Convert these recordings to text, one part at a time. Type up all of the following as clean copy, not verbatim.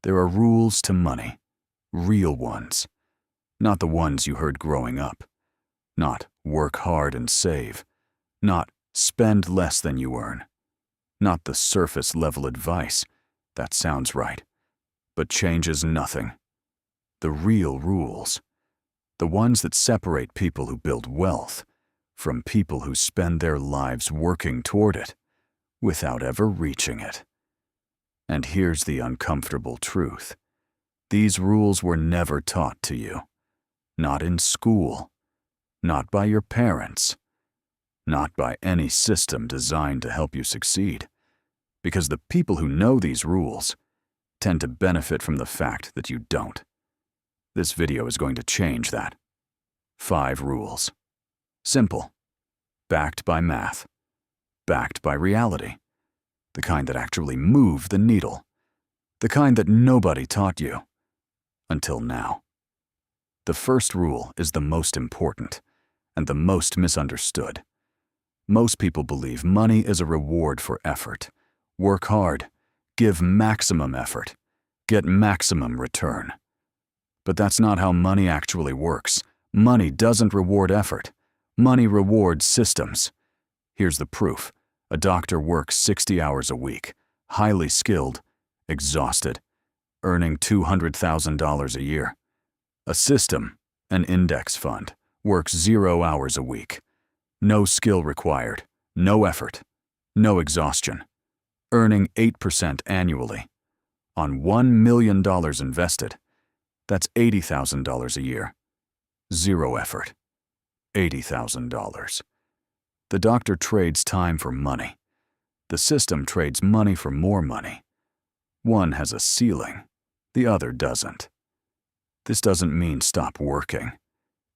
There are rules to money, real ones, not the ones you heard growing up. Not work hard and save, not spend less than you earn, not the surface level advice, that sounds right, but changes nothing. The real rules, the ones that separate people who build wealth from people who spend their lives working toward it without ever reaching it. And here's the uncomfortable truth. These rules were never taught to you. Not in school. Not by your parents. Not by any system designed to help you succeed. Because the people who know these rules tend to benefit from the fact that you don't. This video is going to change that. 5 rules. Simple. Backed by math. Backed by reality. The kind that actually move the needle. The kind that nobody taught you. Until now. The first rule is the most important and the most misunderstood. Most people believe money is a reward for effort. Work hard, give maximum effort, get maximum return. But that's not how money actually works. Money doesn't reward effort. Money rewards systems. Here's the proof. A doctor works 60 hours a week, highly skilled, exhausted, earning $200,000 a year. A system, an index fund, works 0 hours a week. No skill required, no effort, no exhaustion. Earning 8% annually. On $1 million invested, that's $80,000 a year. 0 effort. $80,000. The doctor trades time for money. The system trades money for more money. One has a ceiling, the other doesn't. This doesn't mean stop working.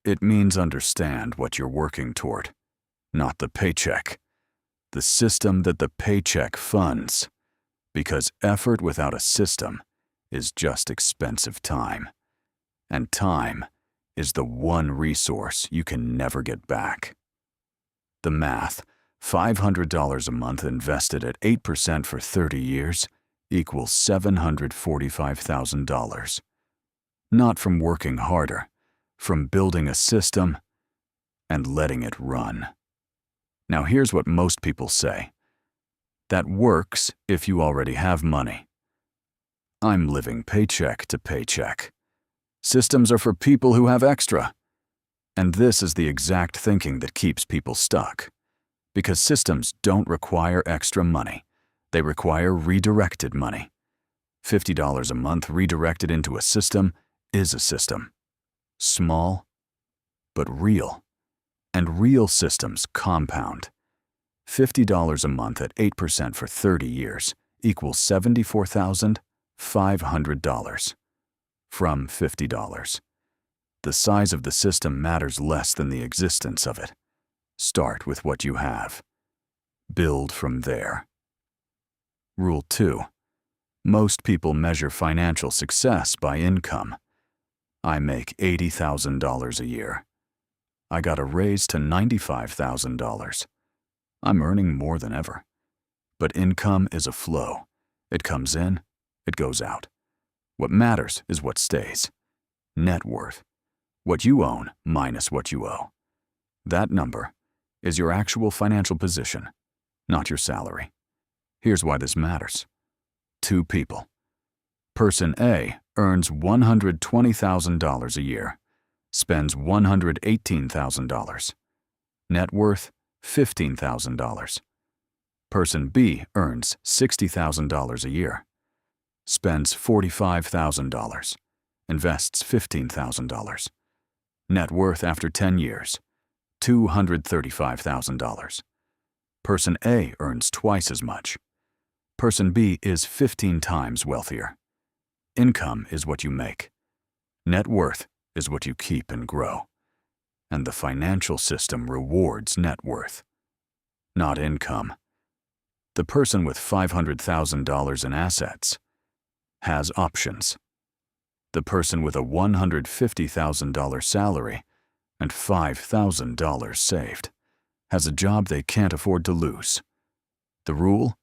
It means understand what you're working toward, not the paycheck. The system that the paycheck funds. Because effort without a system is just expensive time. And time is the one resource you can never get back. The math, $500 a month invested at 8% for 30 years equals $745,000. Not from working harder, from building a system and letting it run. Now here's what most people say. That works if you already have money. I'm living paycheck to paycheck. Systems are for people who have extra. And this is the exact thinking that keeps people stuck. Because systems don't require extra money. They require redirected money. $50 a month redirected into a system is a system. Small, but real. And real systems compound. $50 a month at 8% for 30 years equals $74,500 from $50. The size of the system matters less than the existence of it. Start with what you have. Build from there. Rule 2. Most people measure financial success by income. I make $80,000 a year. I got a raise to $95,000. I'm earning more than ever. But income is a flow. It comes in, it goes out. What matters is what stays. Net worth. What you own minus what you owe. That number is your actual financial position, not your salary. Here's why this matters. 2 people. Person A earns $120,000 a year, spends $118,000. Net worth, $15,000. Person B earns $60,000 a year, spends $45,000, invests $15,000. Net worth after 10 years, $235,000. Person A earns twice as much. Person B is 15 times wealthier. Income is what you make. Net worth is what you keep and grow. And the financial system rewards net worth, not income. The person with $500,000 in assets has options. The person with a $150,000 salary and $5,000 saved has a job they can't afford to lose. The rule?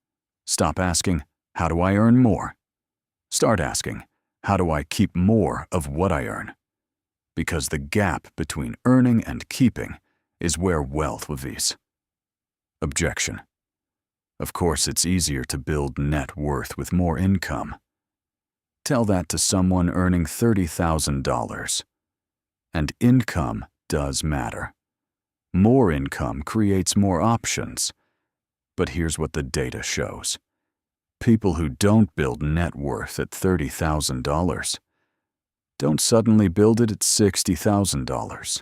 Stop asking, how do I earn more? Start asking, How do I keep more of what I earn? Because the gap between earning and keeping is where wealth lives. Objection. Of course, it's easier to build net worth with more income. Tell that to someone earning $30,000. And income does matter. More income creates more options. But here's what the data shows. People who don't build net worth at $30,000 don't suddenly build it at $60,000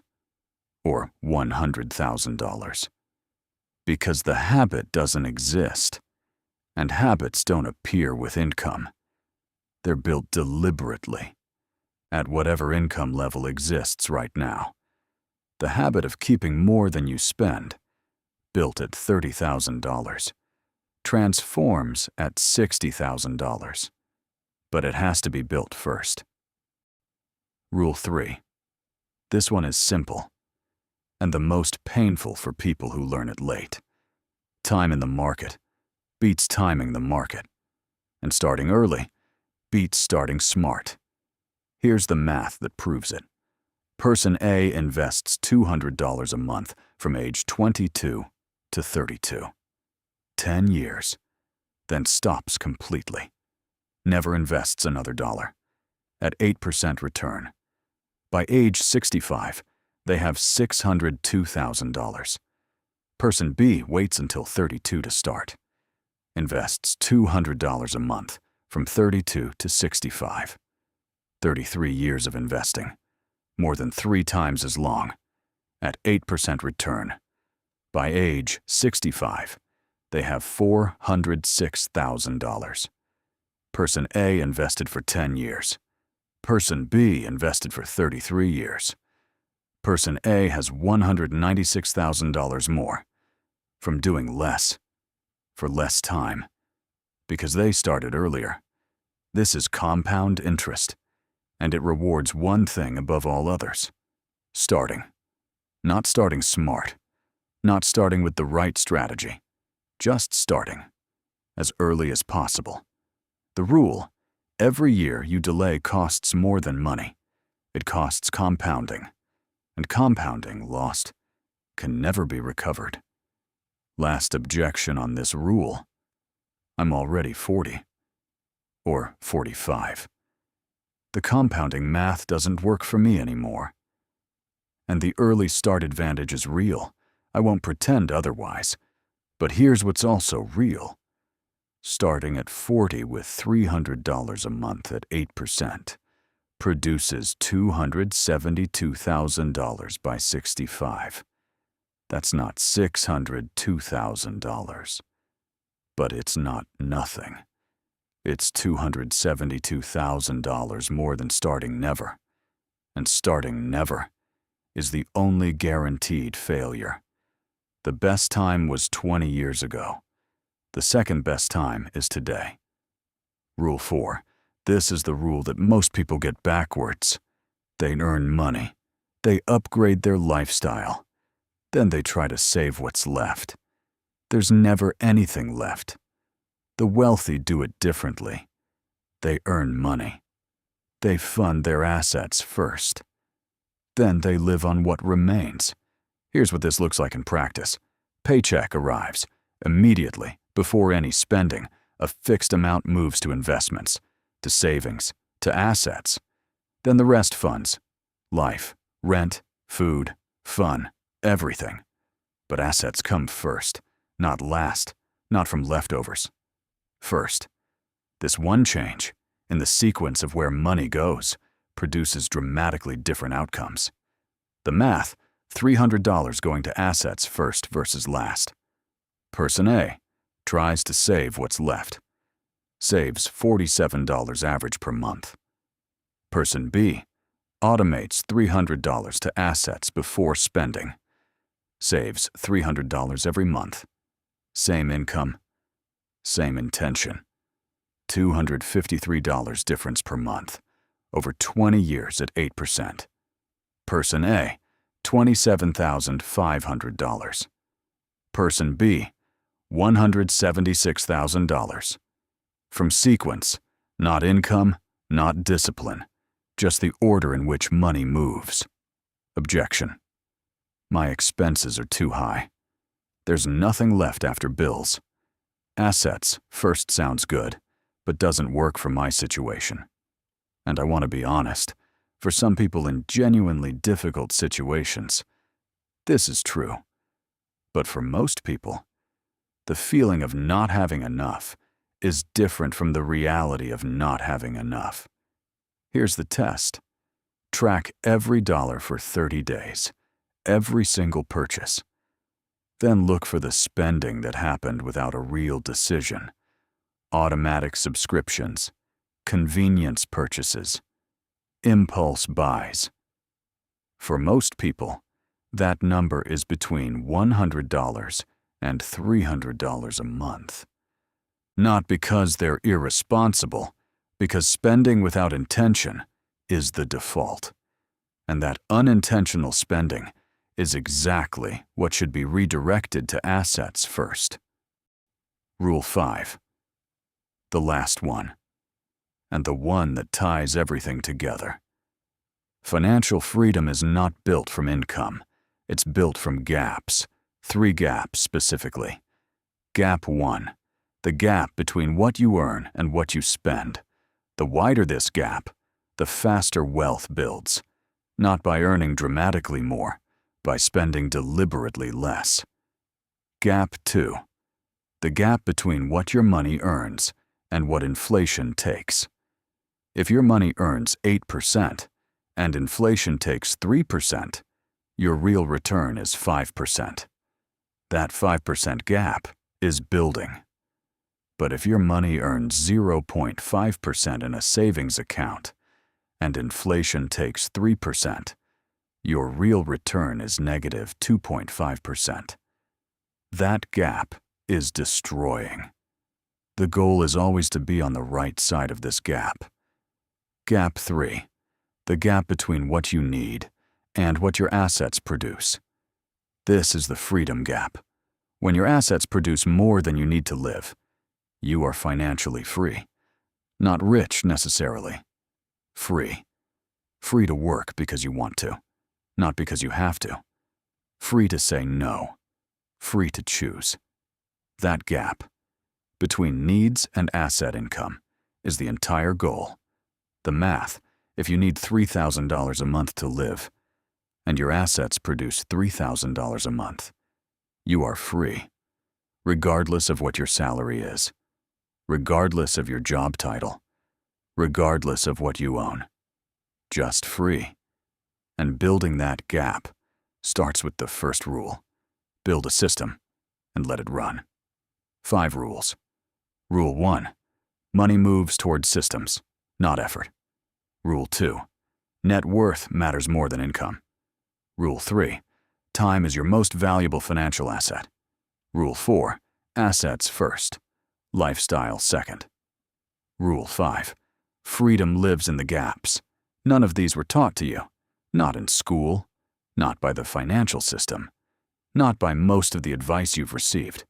or $100,000. Because the habit doesn't exist, and habits don't appear with income. They're built deliberately, at whatever income level exists right now. The habit of keeping more than you spend, built at $30,000, transforms at $60,000. But it has to be built first. Rule 3. This one is simple, and the most painful for people who learn it late. Time in the market beats timing the market, and starting early beats starting smart. Here's the math that proves it. Person A invests $200 a month from age 22 to 32. 10 years, then stops completely. Never invests another dollar. At 8% return. By age 65, they have $602,000. Person B waits until 32 to start. Invests $200 a month from 32 to 65. 33 years of investing. More than 3 times as long. At 8% return. By age 65, they have $406,000. Person A invested for 10 years. Person B invested for 33 years. Person A has $196,000 more from doing less, for less time, because they started earlier. This is compound interest, and it rewards one thing above all others: starting. Not starting smart, not starting with the right strategy, just starting, as early as possible. The rule: every year you delay costs more than money. It costs compounding, and compounding lost can never be recovered. Last objection on this rule: I'm already 40, or 45. The compounding math doesn't work for me anymore. And the early start advantage is real. I won't pretend otherwise. But here's what's also real. Starting at 40 with $300 a month at 8% produces $272,000 by 65. That's not $602,000. But it's not nothing. It's $272,000 more than starting never. And starting never is the only guaranteed failure. The best time was 20 years ago. The second best time is today. Rule 4. This is the rule that most people get backwards. They earn money. They upgrade their lifestyle. Then they try to save what's left. There's never anything left. The wealthy do it differently. They earn money. They fund their assets first. Then they live on what remains. Here's what this looks like in practice. Paycheck arrives. Immediately, before any spending, a fixed amount moves to investments, to savings, to assets. Then the rest funds. Life, rent, food, fun, everything. But assets come first, not last, not from leftovers. First. This one change, in the sequence of where money goes, produces dramatically different outcomes. The math: $300 going to assets first versus last. Person A tries to save what's left. Saves $47 average per month. Person B automates $300 to assets before spending. Saves $300 every month. Same income, same intention. $253 difference per month, over 20 years at 8%. Person A, $27,500. Person B, $176,000. From sequence, not income, not discipline, just the order in which money moves. Objection. My expenses are too high. There's nothing left after bills. Assets first sounds good, but doesn't work for my situation. And I want to be honest, for some people in genuinely difficult situations, this is true. But for most people, the feeling of not having enough is different from the reality of not having enough. Here's the test. Track every dollar for 30 days, every single purchase. Then look for the spending that happened without a real decision. Automatic subscriptions, convenience purchases, impulse buys. For most people, that number is between $100 and $300 a month. Not because they're irresponsible, because spending without intention is the default. And that unintentional spending is exactly what should be redirected to assets first. Rule 5. The last one, and the one that ties everything together. Financial freedom is not built from income. It's built from gaps, 3 gaps specifically. Gap 1, the gap between what you earn and what you spend. The wider this gap, the faster wealth builds. Not by earning dramatically more, by spending deliberately less. Gap 2, the gap between what your money earns and what inflation takes. If your money earns 8% and inflation takes 3%, your real return is 5%. That 5% gap is building. But if your money earns 0.5% in a savings account and inflation takes 3%, your real return is negative 2.5%. That gap is destroying. The goal is always to be on the right side of this gap. Gap 3, the gap between what you need and what your assets produce. This is the freedom gap. When your assets produce more than you need to live, you are financially free. Not rich necessarily. Free. Free to work because you want to, not because you have to. Free to say no. Free to choose. That gap between needs and asset income is the entire goal. The math, if you need $3,000 a month to live, and your assets produce $3,000 a month, you are free, regardless of what your salary is, regardless of your job title, regardless of what you own. Just free. And building that gap starts with the first rule. Build a system and let it run. 5 rules. Rule 1. Money moves towards systems, not effort. Rule 2. Net worth matters more than income. Rule 3. Time is your most valuable financial asset. Rule 4. Assets first. Lifestyle second. Rule 5. Freedom lives in the gaps. None of these were taught to you. Not in school. Not by the financial system. Not by most of the advice you've received.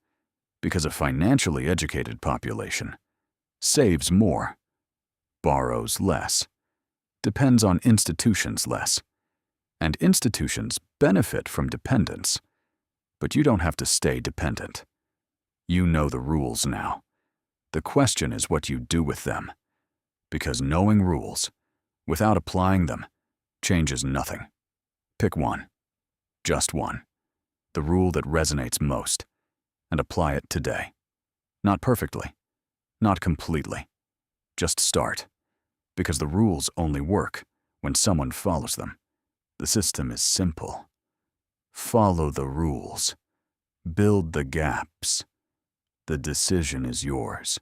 Because a financially educated population saves more, borrows less, depends on institutions less, and institutions benefit from dependence. But you don't have to stay dependent. You know the rules now. The question is what you do with them. Because knowing rules, without applying them, changes nothing. Pick one. Just one. The rule that resonates most. And apply it today. Not perfectly. Not completely. Just start. Because the rules only work when someone follows them. The system is simple. Follow the rules. Build the gaps. The decision is yours.